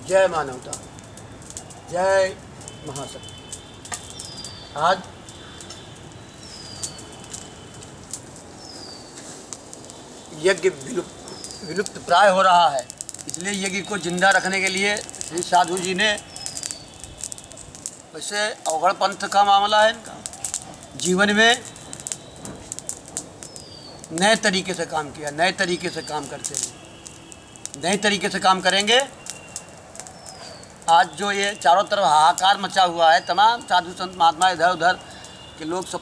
जय मानवता, जय महाशक्ति। आज यज्ञ विलुप्त प्राय हो रहा है, इसलिए यज्ञ को जिंदा रखने के लिए श्री साधु जी ने, वैसे अवघड़ पंथ का मामला है इनका, जीवन में नए तरीके से काम किया, नए तरीके से काम करते हैं, नए तरीके से काम करेंगे। आज जो ये चारों तरफ हाहाकार मचा हुआ है, तमाम साधु संत महात्मा इधर उधर के लोग सब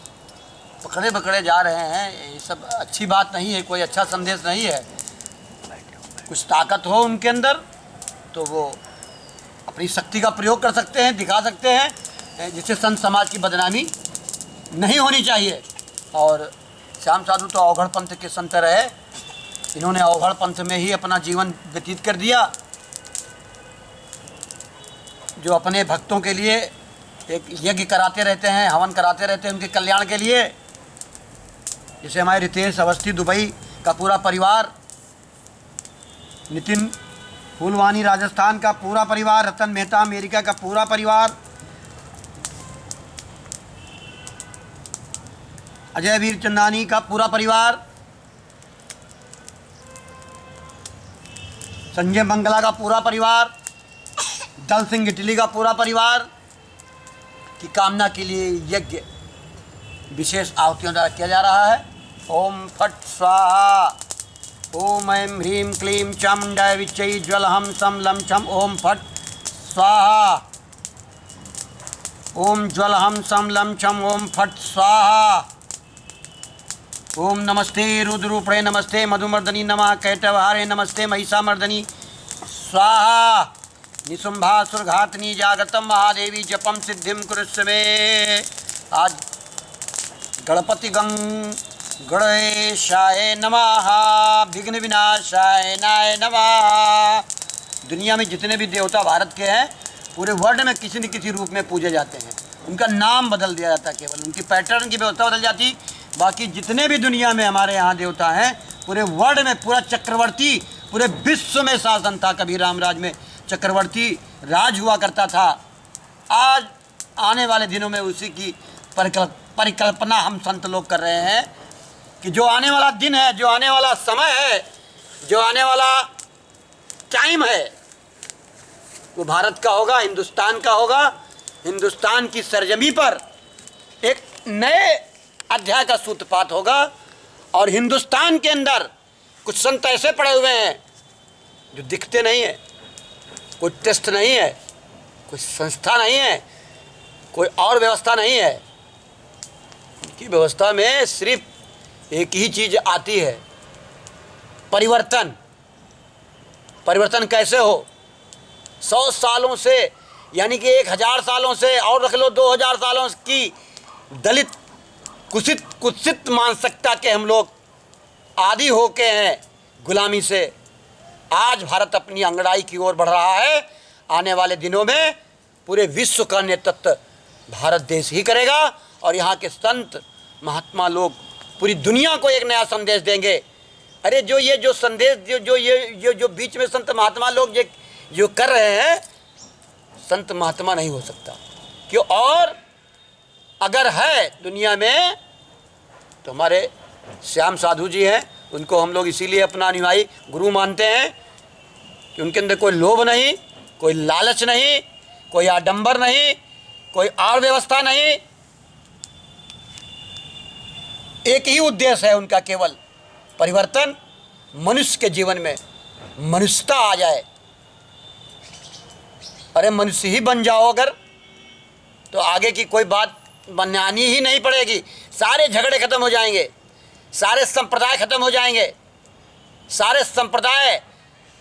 पकड़े पकड़े जा रहे हैं, ये सब अच्छी बात नहीं है, कोई अच्छा संदेश नहीं है। कुछ ताकत हो उनके अंदर तो वो अपनी शक्ति का प्रयोग कर सकते हैं, दिखा सकते हैं, जिससे संत समाज की बदनामी नहीं होनी चाहिए। और श्याम साधु तो अवघड़ पंथ के संत रहे, इन्होंने अवघड़ पंथ में ही अपना जीवन व्यतीत कर दिया, जो अपने भक्तों के लिए एक यज्ञ कराते रहते हैं, हवन कराते रहते हैं उनके कल्याण के लिए। जैसे हमारे रितेश अवस्थी दुबई का पूरा परिवार, नितिन फूलवानी राजस्थान का पूरा परिवार, रतन मेहता अमेरिका का पूरा परिवार, अजय वीर चंदानी का पूरा परिवार, संजय मंगला का पूरा परिवार, दल सिंह इटली का पूरा परिवार की कामना के लिए यज्ञ विशेष आहुतियों द्वारा किया जा रहा है। ओम फट स्वाहा, ओम ऐं ह्रीं क्लीं चामुंडाय विच्चै ज्वलहं सं लं छं। ओम फट स्वाहा, ओम ज्वलहं सं लं छं। ओम फट स्वाहा। ओम नमस्ते रुद्ररूपणे नमस्ते मधुमर्दनी नमः कैटवहारे नमस्ते महिषामर्दनी स्वाहा। निशुंभासुरघातनी जागतम महादेवी जपम सिद्धिम कुरुष्व मे। आज गणपति गणेशाय नमः, विघ्न विनाशाय नाय नमः। दुनिया में जितने भी देवता भारत के हैं, पूरे वर्ल्ड में किसी न किसी रूप में पूजे जाते हैं, उनका नाम बदल दिया जाता है, केवल उनकी पैटर्न की व्यवस्था बदल जाती। बाकी जितने भी दुनिया में हमारे यहाँ देवता हैं, पूरे वर्ल्ड में पूरा चक्रवर्ती, पूरे विश्व में शासन था। कभी रामराज में चक्रवर्ती राज हुआ करता था। आज आने वाले दिनों में उसी की परिकल्पना हम संत लोग कर रहे हैं कि जो आने वाला दिन है, जो आने वाला समय है, जो आने वाला टाइम है, वो भारत का होगा, हिंदुस्तान का होगा। हिंदुस्तान की सरजमी पर एक नए अध्याय का सूत्रपात होगा। और हिंदुस्तान के अंदर कुछ संत ऐसे पड़े हुए हैं जो दिखते नहीं है, कोई टेस्ट नहीं है, कोई संस्था नहीं है, कोई और व्यवस्था नहीं है। उनकी व्यवस्था में सिर्फ एक ही चीज़ आती है, परिवर्तन। परिवर्तन कैसे हो? 100 सालों से, यानी कि 1000 सालों से, और रख लो 2000 सालों की दलित कुत्सित मानसिकता के हम लोग आदी होके हैं गुलामी से। आज भारत अपनी अंगड़ाई की ओर बढ़ रहा है। आने वाले दिनों में पूरे विश्व का नेतृत्व भारत देश ही करेगा। और यहाँ के संत महात्मा लोग पूरी दुनिया को एक नया संदेश देंगे। अरे जो संदेश जो बीच में संत महात्मा लोग जो कर रहे हैं, संत महात्मा नहीं हो सकता क्यों? और अगर है दुनिया में तो हमारे श्याम साधु जी हैं, उनको हम लोग इसीलिए अपना अनुयायी गुरु मानते हैं कि उनके अंदर कोई लोभ नहीं, कोई लालच नहीं, कोई आडंबर नहीं, कोई और व्यवस्था नहीं। एक ही उद्देश्य है उनका, केवल परिवर्तन। मनुष्य के जीवन में मनुष्यता आ जाए। अरे मनुष्य ही बन जाओ अगर, तो आगे की कोई बात बनानी ही नहीं पड़ेगी। सारे झगड़े खत्म हो जाएंगे, सारे संप्रदाय खत्म हो जाएंगे, सारे संप्रदाय,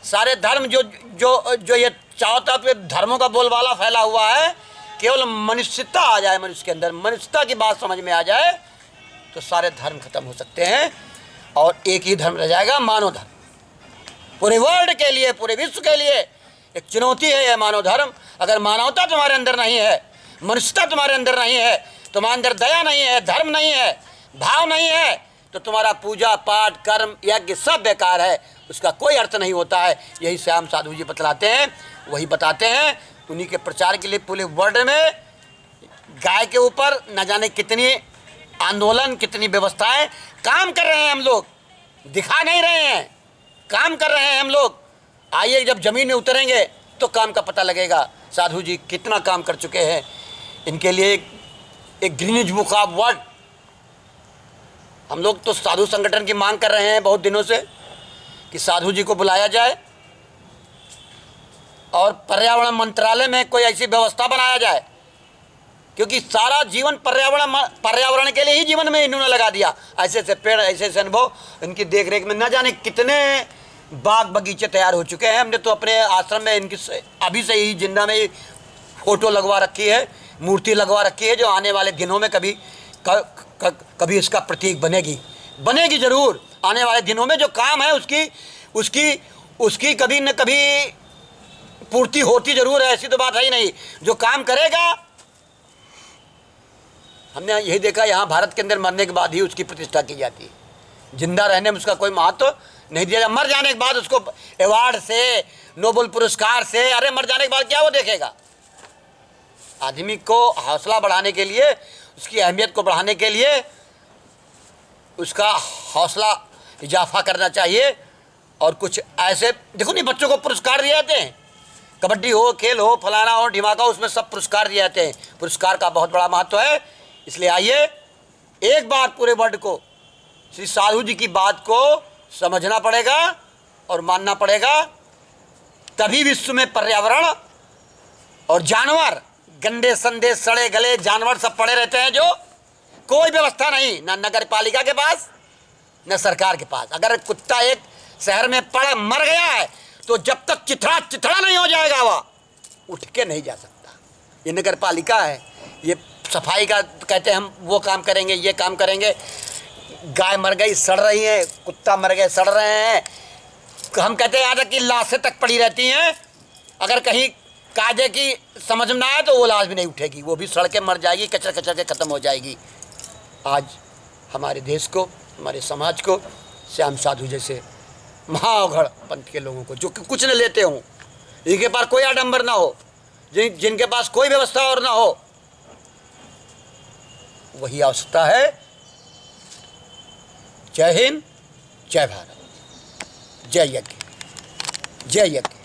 सारे धर्म जो ये चारों तरफ धर्मों का बोलबाला फैला हुआ है, केवल मनुष्यता आ जाए, मनुष्य के अंदर मनुष्यता की बात समझ में आ जाए तो सारे धर्म खत्म हो सकते हैं और एक ही धर्म रह जाएगा, मानव धर्म। पूरे वर्ल्ड के लिए, पूरे विश्व के लिए एक चुनौती है यह मानव धर्म। अगर मानवता तुम्हारे अंदर नहीं है, मनुष्यता तुम्हारे अंदर नहीं है, तुम्हारे अंदर दया नहीं है, धर्म नहीं है, भाव नहीं है, तो तुम्हारा पूजा पाठ कर्म यज्ञ सब बेकार है, उसका कोई अर्थ नहीं होता है। यही श्याम साधु जी बतलाते हैं, वही बताते हैं। उन्हीं के प्रचार के लिए पूरे वर्ल्ड में गाय के ऊपर न जाने कितनी आंदोलन, कितनी व्यवस्थाएं काम कर रहे हैं। हम लोग दिखा नहीं रहे हैं, काम कर रहे हैं हम लोग। आइए जब ज़मीन में उतरेंगे तो काम का पता लगेगा साधु जी कितना काम कर चुके हैं। इनके लिए एक ग्रीनिज बुक ऑफ वर्ल्ड, हम लोग तो साधु संगठन की मांग कर रहे हैं बहुत दिनों से कि साधु जी को बुलाया जाए और पर्यावरण मंत्रालय में कोई ऐसी व्यवस्था बनाया जाए, क्योंकि सारा जीवन पर्यावरण के लिए ही जीवन में इन्होंने लगा दिया। ऐसे ऐसे पेड़, ऐसे ऐसे अनुभव, इनकी देख रेख में न जाने कितने बाग बगीचे तैयार हो चुके हैं। हमने तो अपने आश्रम में इनकी अभी से ही जिंदा में फोटो लगवा रखी है, मूर्ति लगवा रखी है, जो आने वाले दिनों में कभी इसका प्रतीक बनेगी ज़रूर। आने वाले दिनों में जो काम है उसकी कभी न कभी पूर्ति होती ज़रूर है, ऐसी तो बात है ही नहीं। जो काम करेगा, हमने यही देखा यहाँ भारत के अंदर मरने के बाद ही उसकी प्रतिष्ठा की जाती है। जिंदा रहने में उसका कोई महत्व नहीं दिया जाता। मर जाने के बाद उसको अवार्ड से, नोबेल पुरस्कार से, अरे मर जाने के बाद क्या वो देखेगा। आदमी को हौसला बढ़ाने के लिए, उसकी अहमियत को बढ़ाने के लिए उसका हौसला इजाफा करना चाहिए। और कुछ ऐसे देखो नहीं, बच्चों को पुरस्कार दिए जाते हैं, कबड्डी हो, खेल हो, फलाना हो, ढिमाका, उसमें सब पुरस्कार दिए जाते हैं। पुरस्कार का बहुत बड़ा महत्व है। इसलिए आइए एक बार पूरे वर्ल्ड को श्री साधु जी की बात को समझना पड़ेगा और मानना पड़ेगा, तभी विश्व में पर्यावरण और जानवर, गंदे संदे सड़े गले जानवर सब पड़े रहते हैं, जो कोई व्यवस्था नहीं, ना नगर पालिका के पास न सरकार के पास। अगर कुत्ता एक शहर में पड़ मर गया है तो जब तक चिथड़ा नहीं हो जाएगा वह उठ के नहीं जा सकता। ये नगर पालिका है, ये सफाई का कहते हैं हम वो काम करेंगे, ये काम करेंगे। गाय मर गई सड़ रही है, कुत्ता मर गए सड़ रहे हैं, हम कहते हैं यहाँ तक कि लाशें तक पड़ी रहती हैं। अगर कहीं कायदे की समझ में ना आए तो वो लाश भी नहीं उठेगी, वो भी सड़ के मर जाएगी, कचर कचर के ख़त्म हो जाएगी। आज हमारे देश को, हमारे समाज को श्याम साधु जैसे महाअवघड़ पंथ के लोगों को, जो कि कुछ न लेते हों, इनके पास कोई आडंबर ना हो, जिनके पास कोई व्यवस्था और ना हो, वही आवश्यकता है। जय हिंद, जय भारत, जय यज्ञ, जय यज्ञ।